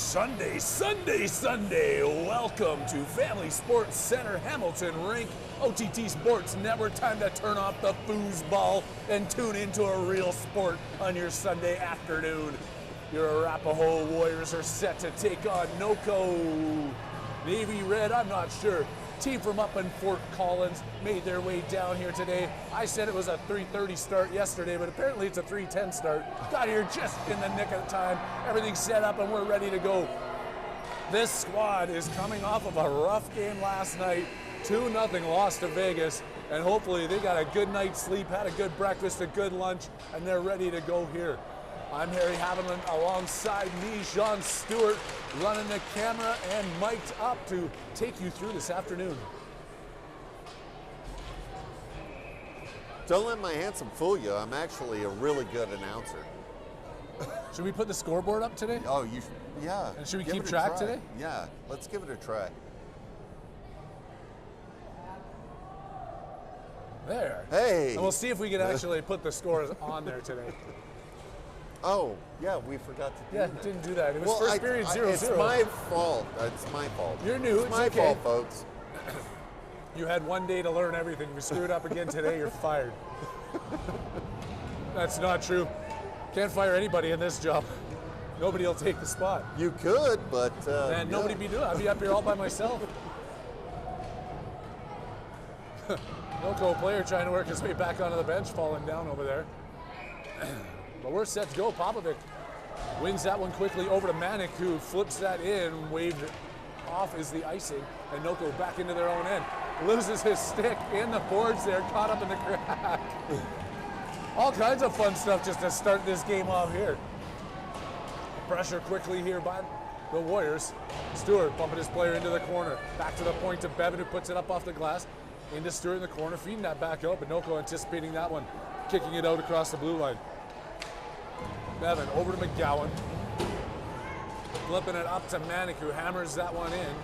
Sunday, Sunday, Sunday. Welcome to Family Sports Center, Hamilton Rink, OTT Sports Network. Time to turn off the foosball and tune into a real sport on your Sunday afternoon. Your Arapahoe Warriors are set to take on NOCO. Navy Red, I'm not sure. Team from up in Fort Collins made their way down here today. I said it was a 3:30 start yesterday, but apparently it's a 3:10 start. Got here just in the nick of time. Everything's set up and we're ready to go. This squad is coming off of a rough game last night. 2-0 loss to Vegas, and hopefully they got a good night's sleep, had a good breakfast, a good lunch, and they're ready to go here. I'm Harry Haviland, alongside me, Sean Stewart, running the camera and mic'd up to take you through this afternoon. Don't let my handsome fool you. I'm actually a really good announcer. Should we put the scoreboard up today? Oh, yeah. And should we Give keep it a track try. today? Yeah, let's give it a try. There. Hey. And we'll see if we can actually put the scores on there today. Oh, yeah, we forgot to do that. Didn't do that. It was first period 0-0. It's my fault. It's my fault. You're new. It's my okay. fault, folks. You had one day to learn everything. If you screwed up again today, you're fired. That's not true. Can't fire anybody in this job. Nobody will take the spot. You could, but And nobody be doing it. I'd be up here all by myself. NOCO player trying to work his way back onto the bench, falling down over there. But we're set to go. Popovic wins that one quickly over to Manic, who flips that in, waved off is the icing, and NOCO back into their own end. Loses his stick in the boards there, caught up in the crack. All kinds of fun stuff just to start this game off here. Pressure quickly here by the Warriors. Stewart bumping his player into the corner. Back to the point to Bevan, who puts it up off the glass. Into Stewart in the corner, feeding that back out, but NOCO anticipating that one, kicking it out across the blue line. Bevan over to McGowan. Flipping it up to Manic, who hammers that one in.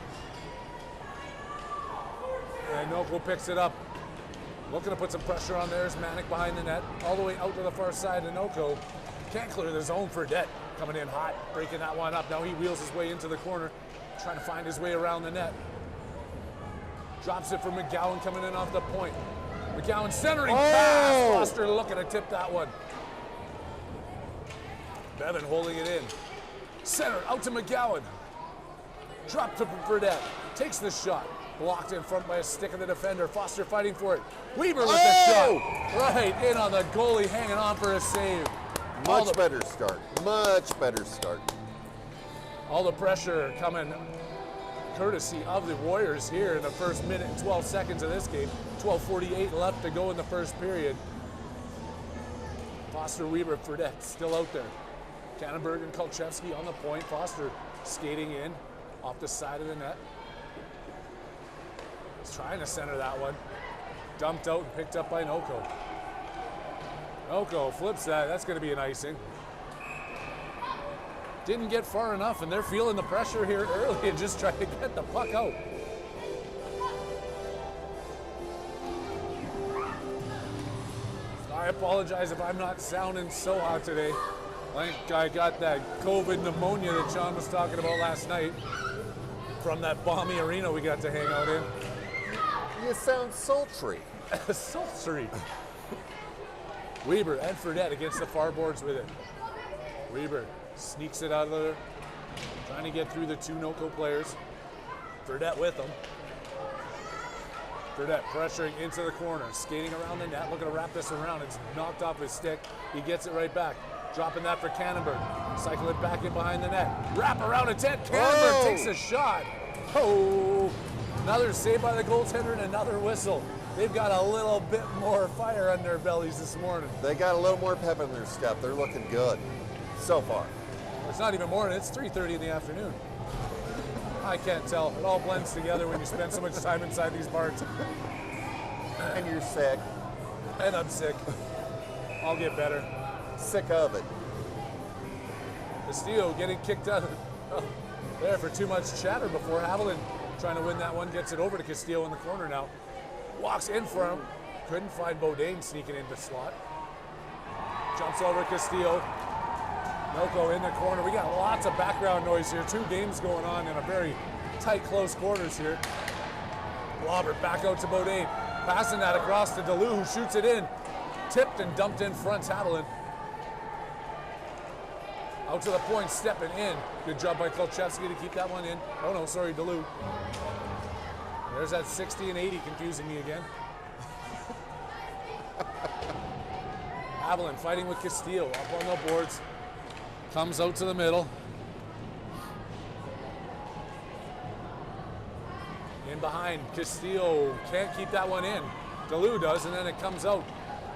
And NOCO picks it up. Looking to put some pressure on there is Manic behind the net. All the way out to the far side of NOCO. Can't clear the zone for Det. Coming in hot, breaking that one up. Now he wheels his way into the corner, trying to find his way around the net. Drops it for McGowan coming in off the point. McGowan centering pass. Foster looking to tip that one. Bevan holding it in. Center out to McGowan. Drop to Burdett. Takes the shot. Blocked in front by a stick of the defender. Foster fighting for it. Weaver with the shot. Right in on the goalie, hanging on for a save. Much better start. Much better start. All the pressure coming courtesy of the Warriors here in the first minute and 12 seconds of this game. 12:48 left to go in the first period. Foster, Weaver, Fredette still out there. Kannenberg and Kolchevsky on the point. Foster skating in off the side of the net. He's trying to center that one. Dumped out and picked up by NOCO. NOCO flips that. That's going to be an icing. Didn't get far enough, and they're feeling the pressure here early and just trying to get the puck out. I apologize if I'm not sounding so hot today. I think I got that COVID pneumonia that Sean was talking about last night from that balmy arena we got to hang out in. You sound sultry. Sultry. Weber and Fredette against the far boards with it. Weber sneaks it out of there, trying to get through the two NOCO players. Fredette with them. Fredette pressuring into the corner, skating around the net, looking to wrap this around. It's knocked off his stick. He gets it right back. Dropping that for Kannenberg. Cycle it back in behind the net. Wrap around a tent. Kannenberg takes a shot. Oh, another save by the goaltender and another whistle. They've got a little bit more fire on their bellies this morning. They got a little more pep in their step. They're looking good so far. It's not even morning. It's 3:30 in the afternoon. I can't tell. It all blends together when you spend so much time inside these barns. And you're sick. And I'm sick. I'll get better. Sick of it. Castillo getting kicked out there for too much chatter before. Haviland trying to win that one. Gets it over to Castillo in the corner now. Walks in for him. Couldn't find Bodine sneaking into slot. Jumps over Castillo. Noko in the corner. We got lots of background noise here. 2 games going on in a very tight, close quarters here. Lobber back out to Bodine. Passing that across to DeLu, who shoots it in. Tipped and dumped in front, Haviland. Out to the point, stepping in. Good job by Kolchevsky to keep that one in. Oh no, sorry, DeLu. There's that 60 and 80 confusing me again. Haviland fighting with Castillo up on the boards. Comes out to the middle. In behind, Castillo can't keep that one in. DeLu does, and then it comes out.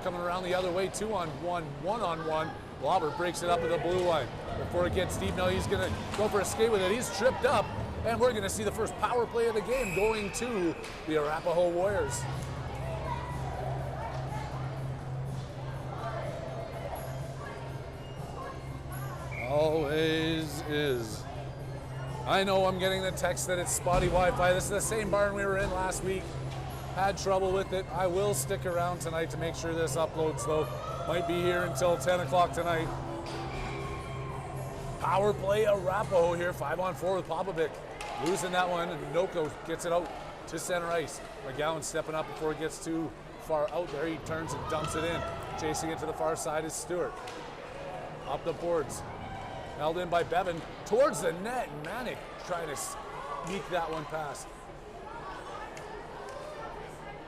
Coming around the other way, 2-on-1, 1-on-1. Lobber breaks it up at the blue line. Before it gets deep, now he's gonna go for a skate with it. He's tripped up, and we're gonna see the first power play of the game going to the Arapahoe Warriors. Always is. I know I'm getting the text that it's spotty Wi-Fi. This is the same barn we were in last week. Had trouble with it. I will stick around tonight to make sure this uploads though. Might be here until 10 o'clock tonight. Power play Arapahoe here, 5-on-4 with Popovic. Losing that one, and Noko gets it out to center ice. McGowan stepping up before it gets too far out there. He turns and dumps it in. Chasing it to the far side is Stewart. Up the boards. Held in by Bevan towards the net. Manic trying to sneak that one past.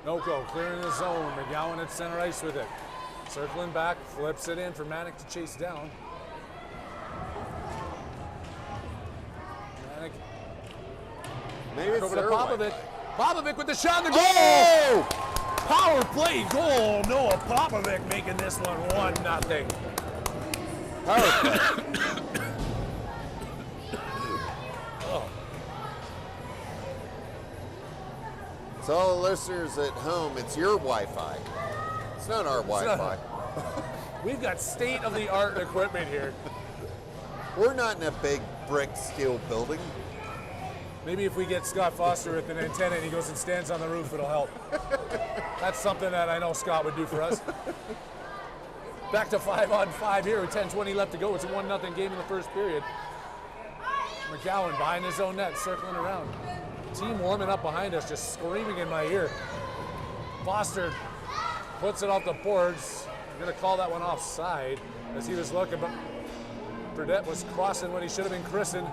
Noko clearing the zone. McGowan at center ice with it. Circling back, flips it in for Manic to chase down. Manic. Maybe it's over to Popovic. Popovic with the shot and the goal! Oh! Power play goal. Noah Popovic making this one 1-0. Power play. So all the listeners at home, it's your Wi-Fi. It's not our Wi-Fi. We've got state-of-the-art equipment here. We're not in a big brick steel building. Maybe if we get Scott Foster with an antenna and he goes and stands on the roof, it'll help. That's something that I know Scott would do for us. Back to 5-on-5 here with 10:20 left to go. It's a 1-0 game in the first period. McGowan behind his own net, circling around. Team warming up behind us, just screaming in my ear. Foster puts it off the boards. I'm going to call that one offside as he was looking, but Burdette was crossing when he should have been christened.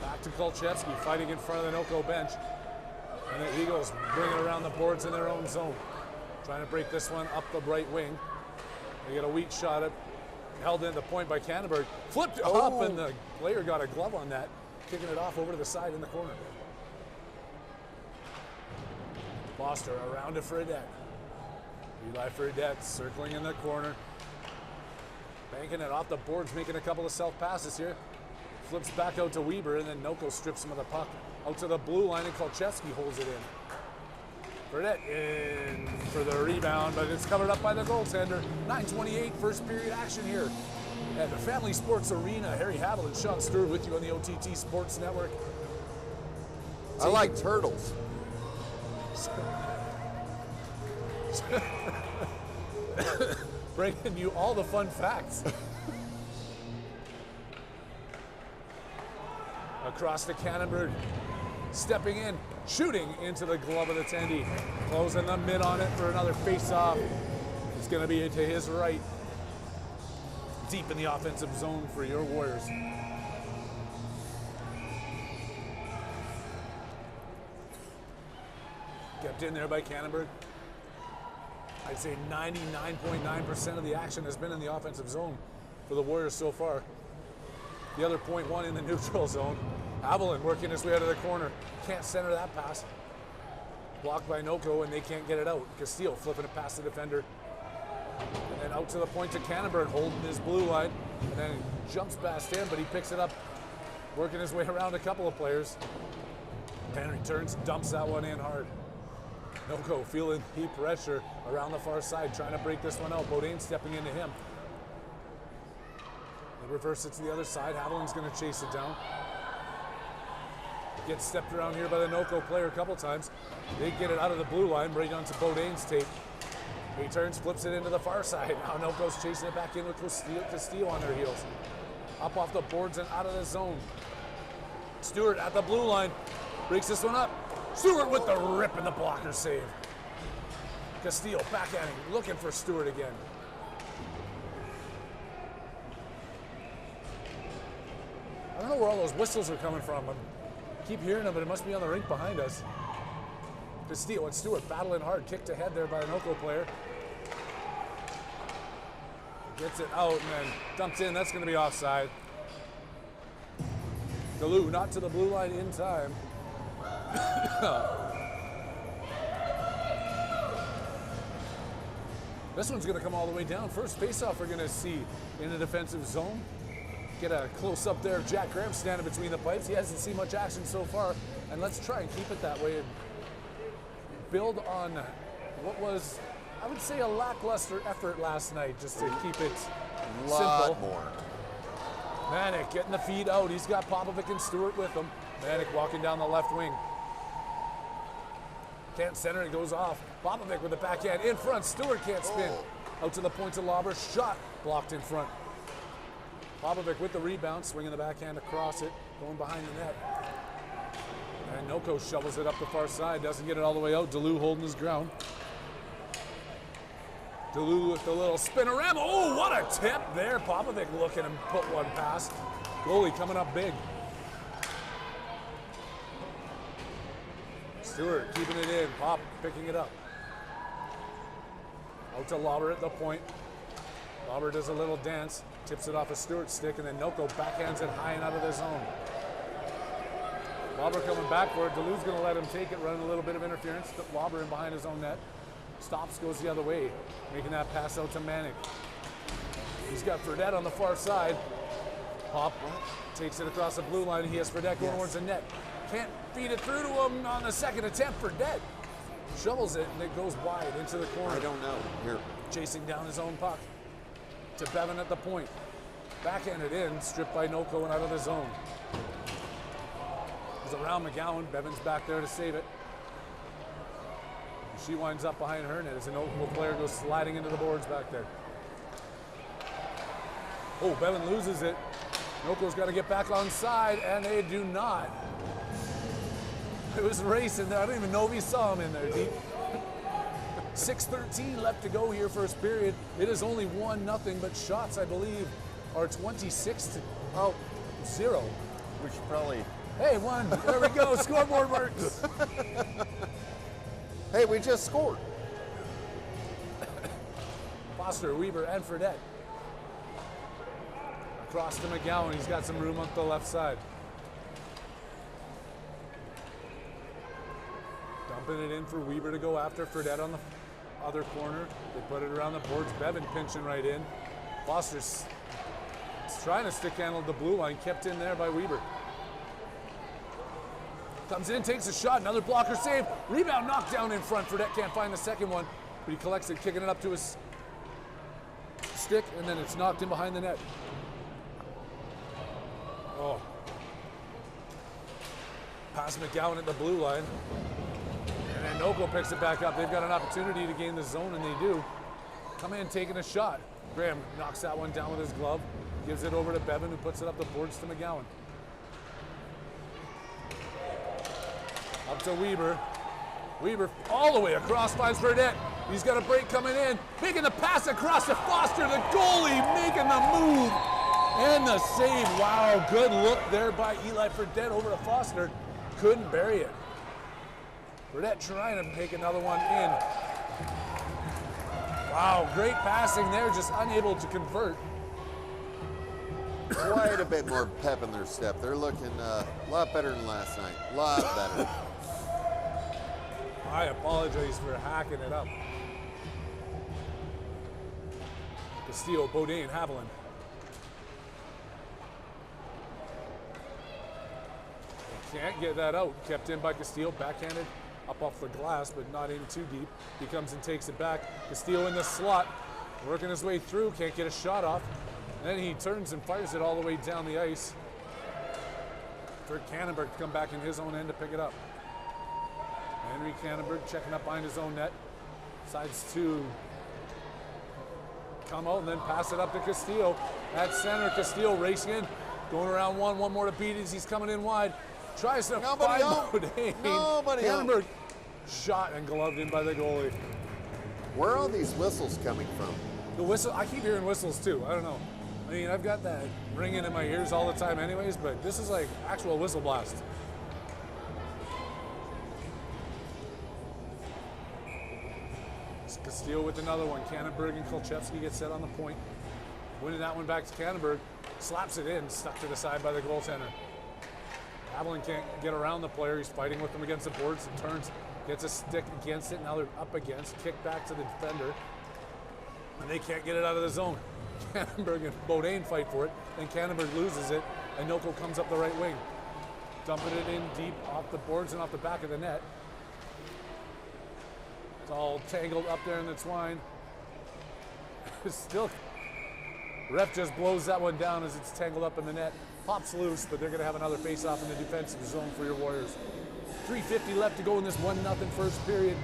Back to Kolchevsky, fighting in front of the Noko bench. And the Eagles bring it around the boards in their own zone. Trying to break this one up the right wing. They get a weak shot at, held in the point by Canterbury. Flipped up, and the player got a glove on that, kicking it off over to the side in the corner. Foster around to Fredette. Eli Fredette circling in the corner. Banking it off the boards, making a couple of self passes here. Flips back out to Weber, and then Noko strips him of the puck out to the blue line, and Kolchevsky holds it in. Burdette in for the rebound, but it's covered up by the goaltender. 9:28, first period action here at the Family Sports Arena. Harry Haviland, Sean Stewart with you on the OTT Sports Network. I like turtles. Bringing you all the fun facts. Across the Canterbury, stepping in, shooting into the glove of the attendee. Closing the mid on it for another face-off. It's going to be to his right. Deep in the offensive zone for your Warriors. Kept in there by Canterbury. I'd say 99.9% of the action has been in the offensive zone for the Warriors so far. The other 0.1 in the neutral zone. Haviland working his way out of the corner. Can't center that pass. Blocked by Noko, and they can't get it out. Castillo flipping it past the defender. And then out to the point to Canterbury, holding his blue line. And then jumps past him, but he picks it up, working his way around a couple of players. Henry turns, dumps that one in hard. Noko feeling heat pressure around the far side, trying to break this one out. Bodine stepping into him. They reverse it to the other side. Haviland's going to chase it down. Gets stepped around here by the NoCo player a couple times. They get it out of the blue line, right onto Bodain's tape. He turns, flips it into the far side. Now NoCo's chasing it back in with Castillo on their heels. Up off the boards and out of the zone. Stewart at the blue line. Breaks this one up. Stewart with the rip and the blocker save. Castillo backhanding, looking for Stewart again. I don't know where all those whistles are coming from. I keep hearing them, but it must be on the rink behind us. Castillo and Stewart battling hard. Kicked ahead there by an NoCo player. Gets it out and then dumps in. That's going to be offside. Galoo not to the blue line in time. This one's going to come all the way down. First faceoff we're going to see in the defensive zone. Get a close-up there of Jack Graham standing between the pipes. He hasn't seen much action so far, and let's try and keep it that way and build on what was, I would say, a lackluster effort last night, just to keep it Lot simple. more. Manic getting the feed out. He's got Popovic and Stewart with him. Manic walking down the left wing. Can't center, it goes off. Popovic with the backhand in front. Stewart can't spin. Out to the point to Lauber. Shot blocked in front. Popovic with the rebound, swinging the backhand across it, going behind the net. And NoCo shovels it up the far side, doesn't get it all the way out. Deleu holding his ground. Deleu with the little spinorama. Oh, what a tip there. Popovic looking and put one past. Goalie coming up big. Stewart keeping it in. Pop picking it up. Out to Lauber at the point. Lauber does a little dance. Tips it off a Stewart's stick, and then NoCo backhands it high and out of the zone. Lauber coming back for it. Deleu's going to let him take it, running a little bit of interference. Lauber in behind his own net. Stops, goes the other way, making that pass out to Manic. He's got Fredette on the far side. Pop takes it across the blue line. He has Fredette going towards the net. Can't feed it through to him on the second attempt. Fredette shovels it, and it goes wide into the corner. I don't know. Here. Chasing down his own puck. To Bevan at the point. Backhanded in, stripped by NoCo and out of the zone. It's around McGowan. Bevan's back there to save it. She winds up behind her net as an NoCo player goes sliding into the boards back there. Oh, Bevan loses it. NoCo's got to get back on side, and they do not. It was racing there. I don't even know if he saw him in there, Deep. 6:13 left to go here, first period. It is only 1-0, but shots, I believe, are 26-0. We should probably. Hey, one. There we go. Scoreboard works. Hey, we just scored. Foster, Weaver, and Fredette. Across to McGowan. He's got some room on the left side. Dumping it in for Weaver to go after. Fredette on the other corner. They put it around the boards. Bevan pinching right in. Foster's trying to stick handle the blue line. Kept in there by Weaver. Comes in, takes a shot. Another blocker save. Rebound knocked down in front. Fredette can't find the second one, but he collects it, kicking it up to his stick, and then it's knocked in behind the net. Oh. Pass McGowan at the blue line. And then NoCo picks it back up. They've got an opportunity to gain the zone, and they do. Come in, taking a shot. Graham knocks that one down with his glove. Gives it over to Bevan, who puts it up the boards to McGowan. Up to Weaver. Weaver all the way across, finds Fredette. He's got a break coming in. Making the pass across to Foster. The goalie making the move. And the save. Wow, good look there by Eli Fredette over to Foster. Couldn't bury it. Fredette trying to make another one in. Wow, great passing there, just unable to convert. Quite a bit more pep in their step. They're looking a lot better than last night. A lot better. I apologize for hacking it up. Castillo, Bodain, Haviland. Can't get that out. Kept in by Castillo, backhanded up off the glass, but not in too deep. He comes and takes it back. Castillo in the slot, working his way through, can't get a shot off. And then he turns and fires it all the way down the ice. for Cannonberg to come back in his own end to pick it up. Henry Cannonberg checking up behind his own net. Decides to come out and then pass it up to Castillo. At center, Castillo racing in. Going around one more to beat as he's coming in wide. Tries to find Bodine. Cannonberg shot and gloved in by the goalie. Where are all these whistles coming from? The whistle, I keep hearing whistles too. I don't know. I mean, I've got that ringing in my ears all the time anyways, but this is like actual whistle blast. Castillo with another one. Cannonberg and Kolchevsky get set on the point. Winning that one back to Cannonberg. Slaps it in, stuck to the side by the goaltender. Avalon can't get around the player. He's fighting with them against the boards. It turns, gets a stick against it. Now they're up against. Kick back to the defender. And they can't get it out of the zone. Cannonberg and Bodine fight for it. Then Cannonberg loses it. And Noko comes up the right wing. Dumping it in deep off the boards and off the back of the net. It's all tangled up there in the twine. Still, ref just blows that one down as it's tangled up in the net. Pops loose, but they're going to have another face-off in the defensive zone for your Warriors. 3:50 left to go in this 1-0 first period.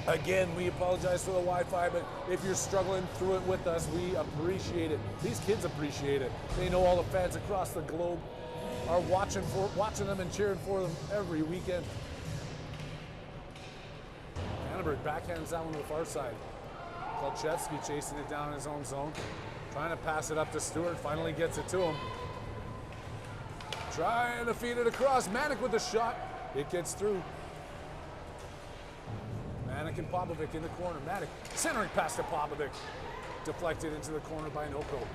Again, we apologize for the Wi-Fi, but if you're struggling through it with us, we appreciate it. These kids appreciate it. They know all the fans across the globe are watching them and cheering for them every weekend. Cannonberg backhands that one to the far side. Kolchevsky chasing it down in his own zone. Trying to pass it up to Stewart. Finally gets it to him. Trying to feed it across. Manic with the shot. It gets through. Manic and Popovic in the corner. Manic centering pass to Popovic. Deflected into the corner by Noko.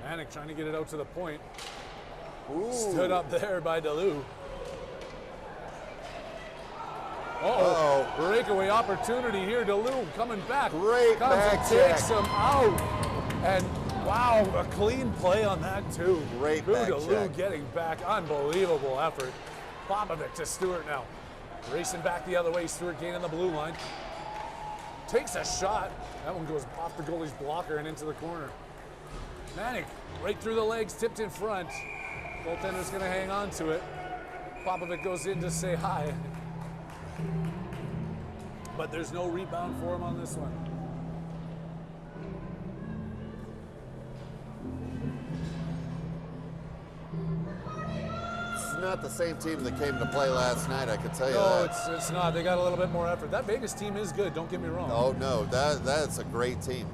Manic trying to get it out to the point. Ooh. Stood up there by DeLue. Breakaway opportunity here. DeLue coming back. Great back check. Takes him out. And wow, a clean play on that too. Great back DeLue check. getting back. Unbelievable effort. Popovic to Stewart now. Racing back the other way. Stewart gaining the blue line. Takes a shot. That one goes off the goalie's blocker and into the corner. Manic right through the legs, tipped in front. Goaltender's going to hang on to it. Popovic goes in to say hi. But there's no rebound for him on this one. It's not the same team that came to play last night, I can tell you No, that. it's not. They got a little bit more effort. That Vegas team is good, don't get me wrong. Oh no, that's a great team.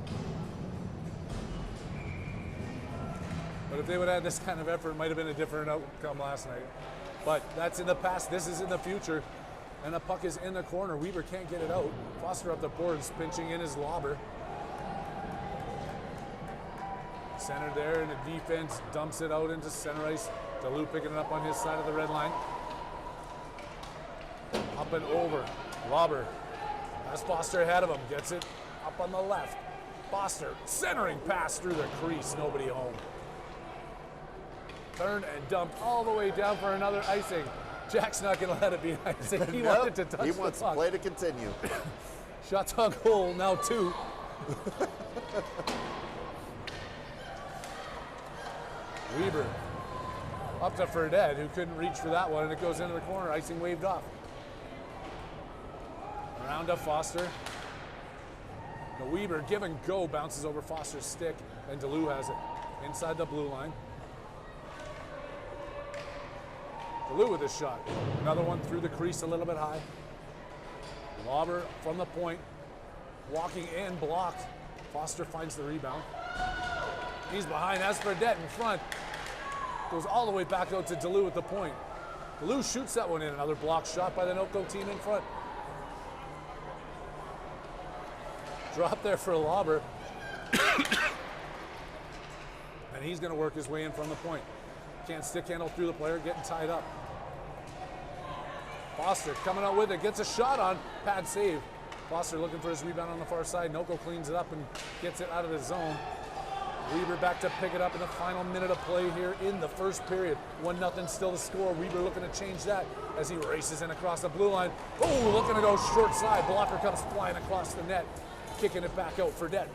But if they would have had this kind of effort, it might have been a different outcome last night. But that's in the past. This is in the future. And the puck is in the corner. Weaver can't get it out. Foster up the boards, pinching in his lobber. Center there, and the defense dumps it out into center ice. DeLue picking it up on his side of the red line. Up and over. Lobber. That's Foster ahead of him. Gets it up on the left. Foster centering pass through the crease. Nobody home. Turn and dump all the way down for another icing. Jack's not going to let it be icing. He wanted to touch the puck. He wants the play to continue. Shots on goal, now 2. Weber up to Fredette, who couldn't reach for that one, and it goes into the corner. Icing waved off. Around to Foster. The Weber give and go, bounces over Foster's stick, and DeLue has it inside the blue line. DeLue with his shot. Another one through the crease a little bit high. Lobber from the point. Walking in, blocked. Foster finds the rebound. He's behind. That's Fredette in front. Goes all the way back out to DeLue at the point. DeLue shoots that one in. Another block shot by the Noko team in front. Drop there for Lobber. And he's going to work his way in from the point. Can't stick handle through the player, getting tied up. Foster coming out with it, gets a shot on, pad save. Foster looking for his rebound on the far side. Noko cleans it up and gets it out of the zone. Weber back to pick it up in the final minute of play here in the first period. 1-0 still to score. Weber looking to change that as he races in across the blue line. Oh, looking to go short side. Blocker comes flying across the net, kicking it back out for Fredette.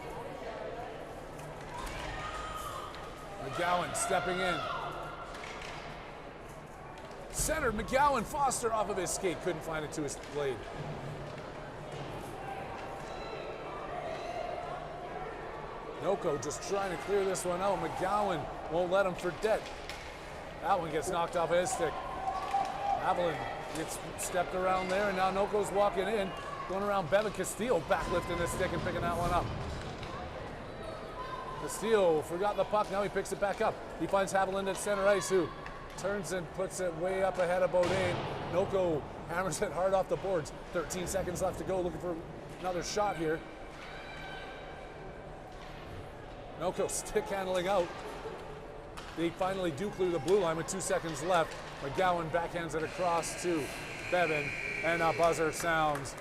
McGowan stepping in. Center, McGowan, Foster off of his skate, couldn't find it to his blade. Noko just trying to clear this one out. McGowan won't let him for dead. That one gets knocked off his stick. Haviland gets stepped around there, and now Noko's walking in, going around Bevan Castillo, backlifting his stick and picking that one up. Castillo forgot the puck, now he picks it back up. He finds Haviland at center ice, who turns and puts it way up ahead of Bodine. Noko hammers it hard off the boards. 13 seconds left to go, looking for another shot here. Noko stick handling out. They finally do clear the blue line with 2 seconds left. McGowan backhands it across to Bevan, and a buzzer sounds.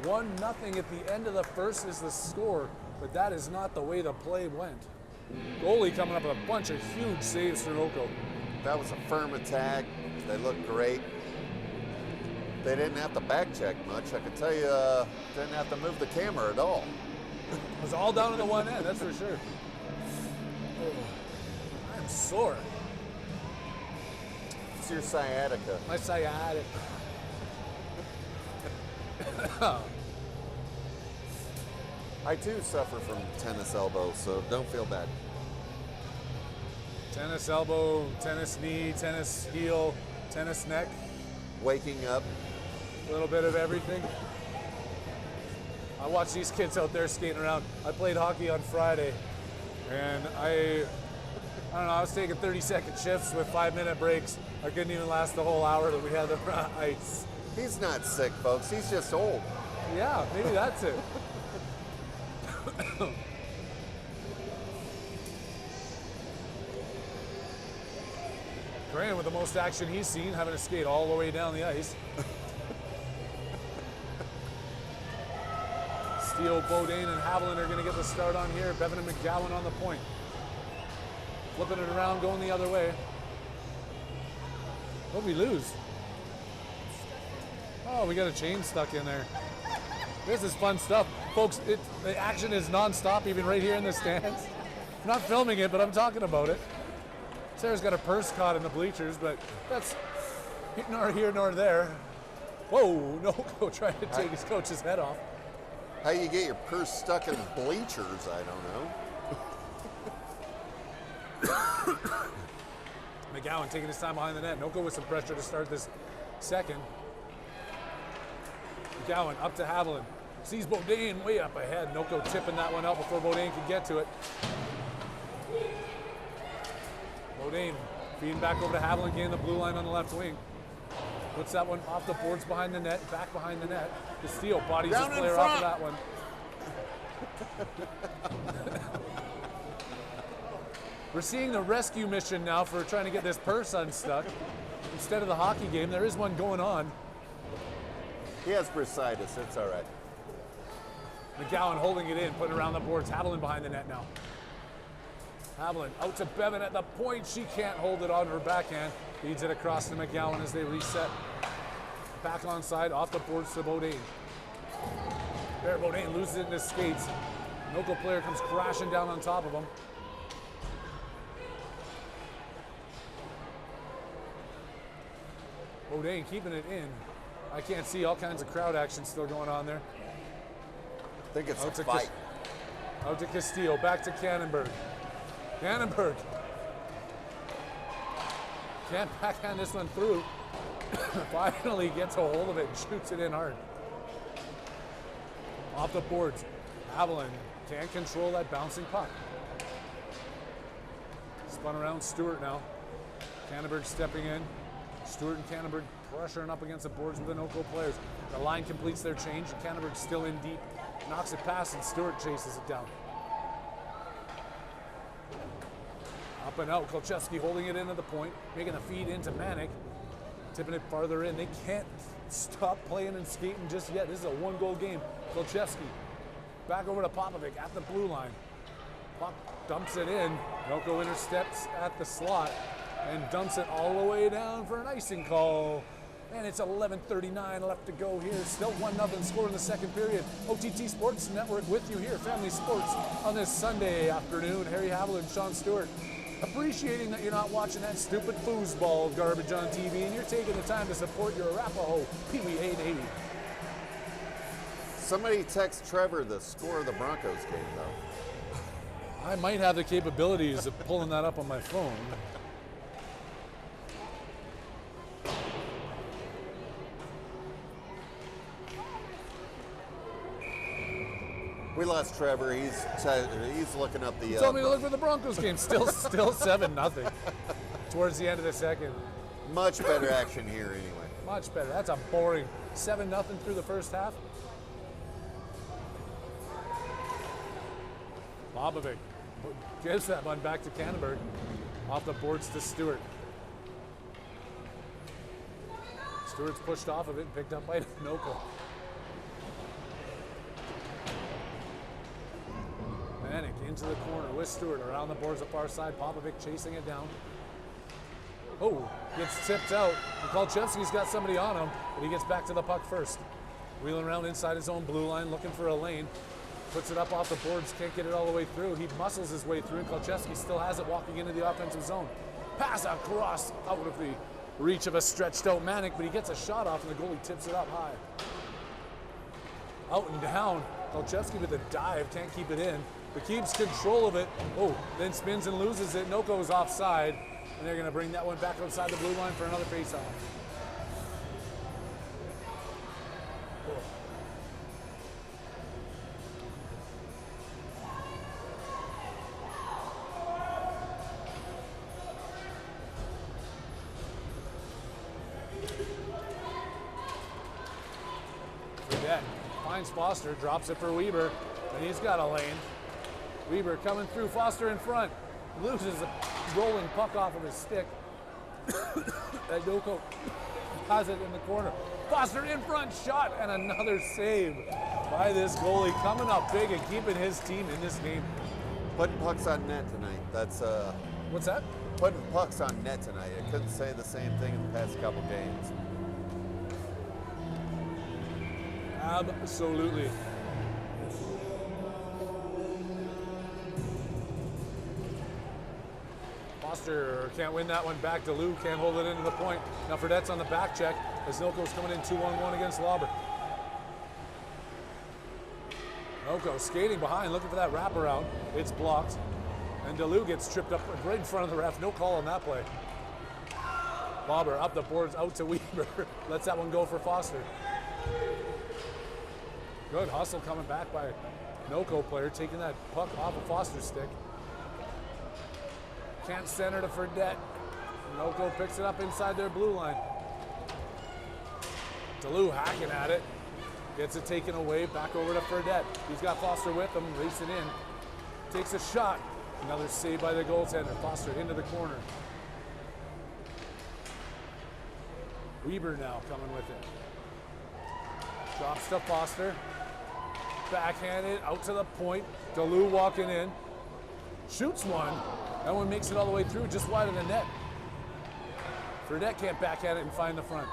1-0 at the end of the first is the score, but that is not the way the play went. Goalie coming up with a bunch of huge saves for Noko. That was a firm attack. They looked great. They didn't have to back check much. I can tell you, didn't have to move the camera at all. It was all down to the one end, that's for sure. I'm sore. It's your sciatica. My sciatica. I too suffer from tennis elbow, so don't feel bad. Tennis elbow, tennis knee, tennis heel, tennis neck. Waking up. A little bit of everything. I watch these kids out there skating around. I played hockey on Friday, and I don't know, I was taking 30-second shifts with 5-minute breaks. I couldn't even last the whole hour that we had the ice. He's not sick, folks. He's just old. Yeah, maybe that's it. Graham with the most action he's seen, having to skate all the way down the ice. Steele, Bodine, and Haviland are going to get the start on here. Bevan and McGowan on the point. Flipping it around, going the other way. What'd we lose? Oh, we got a chain stuck in there. This is fun stuff. Folks, the action is non-stop, even right here in the stands. I'm not filming it, but I'm talking about it. Sarah's got a purse caught in the bleachers, but that's nor here nor there. Whoa, Noko trying to take his coach's head off. How you get your purse stuck in the bleachers, I don't know. McGowan taking his time behind the net. Noko with some pressure to start this second. McGowan up to Haviland. Sees Bodine way up ahead. Noko tipping that one out before Bodine could get to it. Bodine feeding back over to Haviland, getting the blue line on the left wing. Puts that one off the boards behind the net, back behind the net. Castillo bodies his player off of that one. We're seeing the rescue mission now for trying to get this purse unstuck. Instead of the hockey game, there is one going on. He has bursitis, it's all right. McGowan holding it in, putting it around the boards. Haviland behind the net now. Haviland out to Bevan at the point. She can't hold it on her backhand. Feeds it across to McGowan as they reset. Back onside, off the boards to Bodine. There, Bodine loses it in his skates. Noko player comes crashing down on top of him. Bodine keeping it in. I can't see, all kinds of crowd action still going on there. I think it's a fight. Out to Castillo, back to Cannonberg. Cannonberg can't backhand this one through. Finally gets a hold of it and shoots it in hard. Off the boards. Haviland can't control that bouncing puck. Spun around Stewart now. Cannonberg stepping in. Stewart and Cannonberg pressuring up against the boards with the Noko players. The line completes their change. Cannonberg still in deep. Knocks it past and Stewart chases it down. Up and out. Kolchevsky holding it into the point. Making the feed into Manic. Tipping it farther in. They can't stop playing and skating just yet. This is a one-goal game. Kolchevsky back over to Popovic at the blue line. Pop dumps it in. Noko intercepts at the slot and dumps it all the way down for an icing call. And it's 11:39 left to go here. Still 1-0 score in the second period. OTT Sports Network with you here, Family Sports, on this Sunday afternoon. Harry Haviland, Sean Stewart. appreciating that you're not watching that stupid foosball garbage on TV and you're taking the time to support your Arapahoe Pee Wee 880. Somebody text Trevor the score of the Broncos game, though. I might have the capabilities of pulling that up on my phone. We lost Trevor. He's looking up the. He told me to look for the Broncos game. Still 7-0 towards the end of the second. Much better action here, anyway. Much better. That's a boring 7-0 through the first half. Bobovic gives that one back to Canterbury. Off the boards to Stewart. Stewart's pushed off of it and picked up by Noko. Manic into the corner with Stewart around the boards the far side. Popovic chasing it down. Oh, gets tipped out. Kolchevsky's got somebody on him, but he gets back to the puck first. Wheeling around inside his own blue line, looking for a lane. Puts it up off the boards, can't get it all the way through. He muscles his way through, and Kolchevsky still has it walking into the offensive zone. Pass across out of the reach of a stretched out Manic, but he gets a shot off, and the goalie tips it up high. Out and down. Kolchevsky with a dive, can't keep it in, but keeps control of it. Oh, then spins and loses it. Noko's offside, and they're going to bring that one back outside the blue line for another faceoff. Finds Foster, drops it for Weber, and he's got a lane. Weber coming through, Foster in front, loses a rolling puck off of his stick. Noko has it in the corner. Foster in front, shot, and another save by this goalie, coming up big and keeping his team in this game. Putting pucks on net tonight. That's What's that? Putting pucks on net tonight. I couldn't say the same thing in the past couple games. Absolutely. Foster can't win that one back. DeLue can't hold it into the point. Now Fredette's on the back check as Noko's coming in 2-on-1 against Lauber. Noko skating behind, looking for that wraparound. It's blocked. And DeLue gets tripped up right in front of the ref. No call on that play. Lauber up the boards, out to Weber. Lets that one go for Foster. Good hustle coming back by Noko player, taking that puck off of Foster's stick. Can't center to Fredette. Noko picks it up inside their blue line. DeLue hacking at it. Gets it taken away, back over to Fredette. He's got Foster with him, racing in. Takes a shot. Another save by the goaltender. Foster into the corner. Weber now coming with it. Drops to Foster. Backhanded, out to the point. DeLue walking in. Shoots one. That one makes it all the way through, just wide of the net. Fredette can't backhand it and find the front.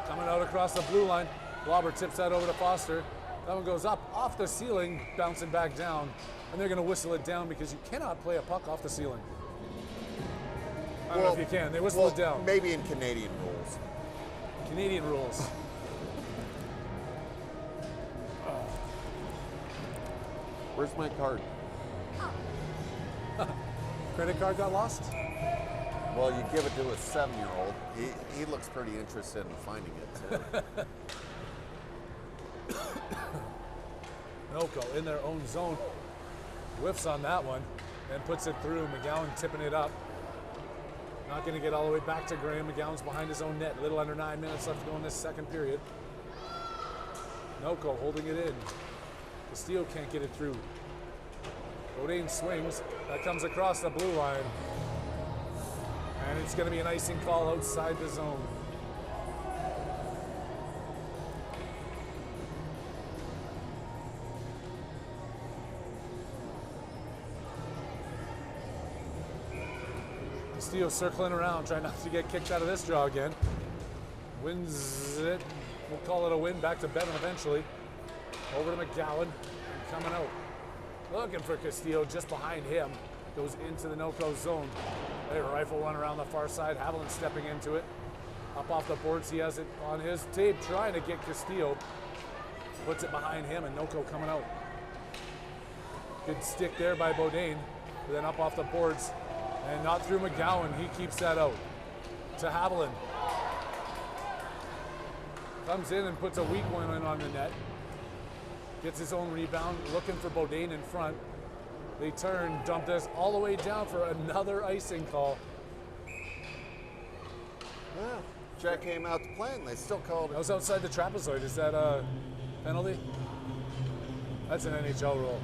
Coming out across the blue line. Lauber tips that over to Foster. That one goes up off the ceiling, bouncing back down. And they're going to whistle it down because you cannot play a puck off the ceiling. I don't know if you can. They whistle it down. Maybe in Canadian rules. Canadian rules. Where's my card? Credit card got lost? Well, you give it to a 7-year-old. He looks pretty interested in finding it, too. Noko in their own zone. Whiffs on that one and puts it through. McGowan tipping it up. Not going to get all the way back to Graham. McGowan's behind his own net. A little under 9 minutes left to go in this second period. Noko holding it in. Castillo can't get it through. Bodine swings. That comes across the blue line. And it's going to be an icing call outside the zone. Castillo circling around, trying not to get kicked out of this draw again. Wins it. We'll call it a win. Back to Bevan eventually. Over to McGowan. Coming out. Looking for Castillo just behind him. Goes into the no-co zone. A rifle run around the far side. Haviland stepping into it. Up off the boards, he has it on his tape, trying to get Castillo. Puts it behind him, and no-co coming out. Good stick there by Bodine. But then up off the boards, and not through McGowan. He keeps that out to Haviland. Comes in and puts a weak one in on the net. Gets his own rebound, looking for Bodine in front. They turn, dump this all the way down for another icing call. Yeah, Jack came out to play and they still called That it. was outside the trapezoid. Is that a penalty? That's an NHL rule.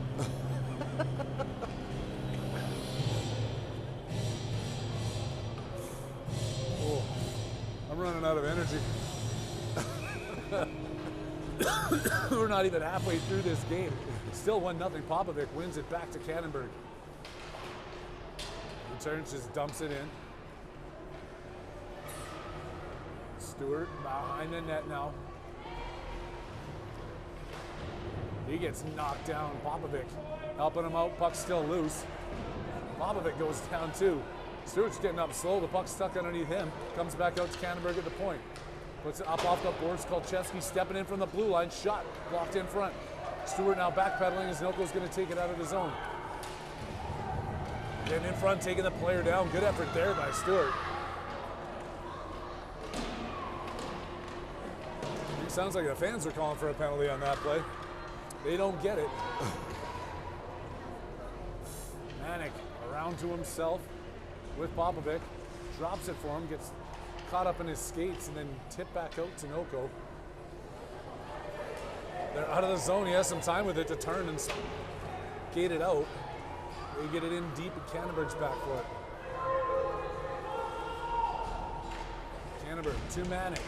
Oh, I'm running out of energy. We're not even halfway through this game. Still 1-0. Popovic wins it back to Cannonberg. Returns, just dumps it in. Stewart behind the net now. He gets knocked down. Popovic helping him out. Puck's still loose. Popovic goes down too. Stewart's getting up slow. The puck's stuck underneath him. Comes back out to Cannonberg at the point. Puts it up off the boards. Kolchevsky stepping in from the blue line. Shot blocked in front. Stewart now backpedaling as Noko's going to take it out of the zone. Getting in front, taking the player down. Good effort there by Stewart. It sounds like the fans are calling for a penalty on that play. They don't get it. Manic around to himself with Popovic. Drops it for him, gets caught up in his skates, and then tipped back out to Noko. They're out of the zone. He has some time with it to turn and skate it out. They get it in deep at Cannonberg's back foot. Cannonberg to Manic.